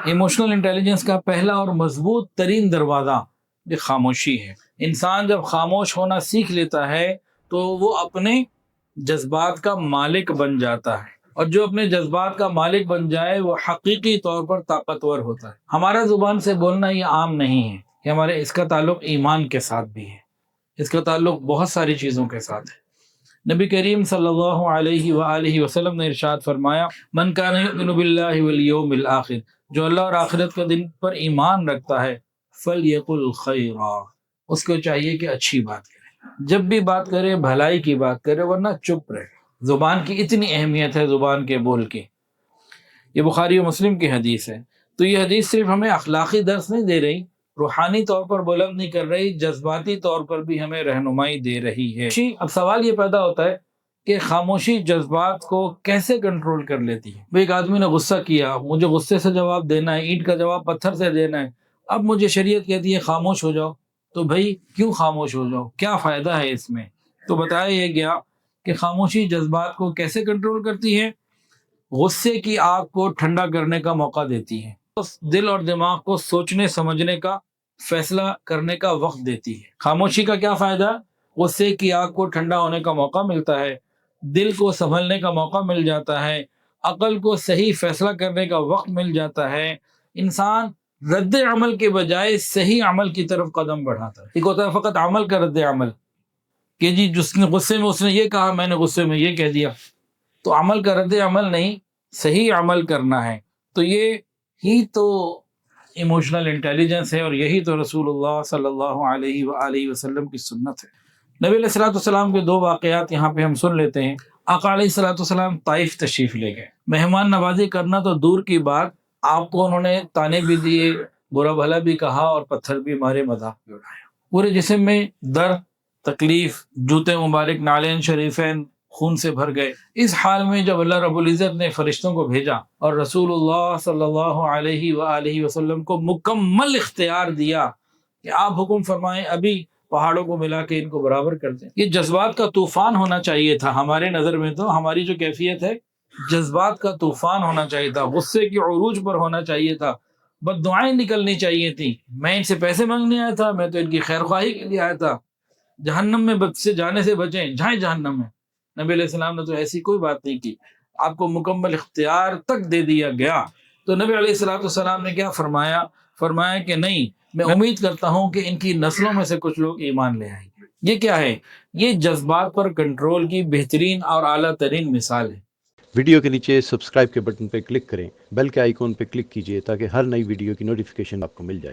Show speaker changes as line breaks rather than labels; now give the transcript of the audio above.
Emotional intelligence کا پہلا اور مضبوط ترین دروازہ یہ خاموشی ہے۔ انسان جب خاموش ہونا سیکھ لیتا ہے تو وہ اپنے جذبات کا مالک بن جاتا ہے، اور جو اپنے جذبات کا مالک بن جائے وہ حقیقی طور پر طاقتور ہوتا ہے۔ ہمارا زبان سے بولنا یہ عام نہیں ہے کہ ہمارے اس کا تعلق ایمان کے ساتھ بھی ہے، اس کا تعلق بہت ساری چیزوں کے ساتھ ہے۔ نبی کریم صلی اللہ علیہ وآلہ وسلم نے ارشاد فرمایا، من کان یؤمن باللہ والیوم الآخر، جو اللہ اور آخرت کے دن پر ایمان رکھتا ہے، فلیقل خیرا، اس کو چاہیے کہ اچھی بات کرے، جب بھی بات کرے بھلائی کی بات کرے، ورنہ چپ رہے۔ زبان کی اتنی اہمیت ہے، زبان کے بول کے۔ یہ بخاری و مسلم کی حدیث ہے۔ تو یہ حدیث صرف ہمیں اخلاقی درس نہیں دے رہی، روحانی طور پر بلند نہیں کر رہی، جذباتی طور پر بھی ہمیں رہنمائی دے رہی ہے۔ اب سوال یہ پیدا ہوتا ہے کہ خاموشی جذبات کو کیسے کنٹرول کر لیتی ہے؟ ایک آدمی نے غصہ کیا، مجھے غصے سے جواب دینا ہے، اینٹ کا جواب پتھر سے دینا ہے، اب مجھے شریعت کہتی ہے خاموش ہو جاؤ، تو بھائی کیوں خاموش ہو جاؤ؟ کیا فائدہ ہے اس میں؟ تو بتایا یہ گیا کہ خاموشی جذبات کو کیسے کنٹرول کرتی ہے؟ غصے کی آگ کو ٹھنڈا کرنے کا موقع دیتی ہے، دل اور دماغ کو سوچنے سمجھنے کا، فیصلہ کرنے کا وقت دیتی ہے۔ خاموشی کا کیا فائدہ؟ غصے کی آگ کو ٹھنڈا ہونے کا موقع ملتا ہے، دل کو سنبھلنے کا موقع مل جاتا ہے، عقل کو صحیح فیصلہ کرنے کا وقت مل جاتا ہے، انسان رد عمل کے بجائے صحیح عمل کی طرف قدم بڑھاتا ہے۔ ایک ہوتا ہے فقط عمل کا رد عمل، کہ جی جس نے غصے میں اس نے یہ کہا، میں نے غصے میں یہ کہہ دیا، تو عمل کا رد عمل نہیں، صحیح عمل کرنا ہے۔ تو یہ ہی تو ایموشنل انٹیلیجنس ہے، اور یہی تو رسول اللہ صلی اللہ علیہ وآلہ وسلم کی سنت ہے۔ نبی علیہ الصلوۃ والسلام کے دو واقعات یہاں پہ ہم سن لیتے ہیں۔ آقا علیہ الصلوۃ والسلام طائف تشریف لے گئے، مہمان نوازی کرنا تو دور کی بات، آپ کو انہوں نے تانے بھی دیے، برا بھلا بھی کہا، اور پتھر بھی مارے، مذاق بھی اڑایا۔ پورے جسم میں درد، تکلیف، جوتے مبارک، نالین شریفین خون سے بھر گئے۔ اس حال میں جب اللہ رب العزت نے فرشتوں کو بھیجا اور رسول اللہ صلی اللہ علیہ وآلہ وسلم کو مکمل اختیار دیا کہ آپ حکم فرمائیں، ابھی پہاڑوں کو ملا کے ان کو برابر کر دیں، یہ جذبات کا طوفان ہونا چاہیے تھا۔ ہمارے نظر میں تو ہماری جو کیفیت ہے، جذبات کا طوفان ہونا چاہیے تھا، غصے کی عروج پر ہونا چاہیے تھا، بد دعائیں نکلنی چاہیے تھیں، میں ان سے پیسے مانگنے آیا تھا، میں تو ان کی خیر خواہی کے لیے آیا تھا، جہنم میں بد سے جانے سے بچیں، جائیں جہنم میں۔ نبی علیہ السلام نے تو ایسی کوئی بات نہیں کی، آپ کو مکمل اختیار تک دے دیا گیا۔ تو نبی علیہ السلام نے کیا فرمایا؟ فرمایا کہ نہیں، میں امید کرتا ہوں کہ ان کی نسلوں میں سے کچھ لوگ ایمان لے آئیں گے۔ یہ کیا ہے؟ یہ جذبات پر کنٹرول کی بہترین اور اعلیٰ ترین مثال ہے۔
ویڈیو کے نیچے سبسکرائب کے بٹن پہ کلک کریں، بیل کے آئیکن پہ کلک کیجئے تاکہ ہر نئی ویڈیو کی نوٹیفیکیشن آپ کو مل جائے۔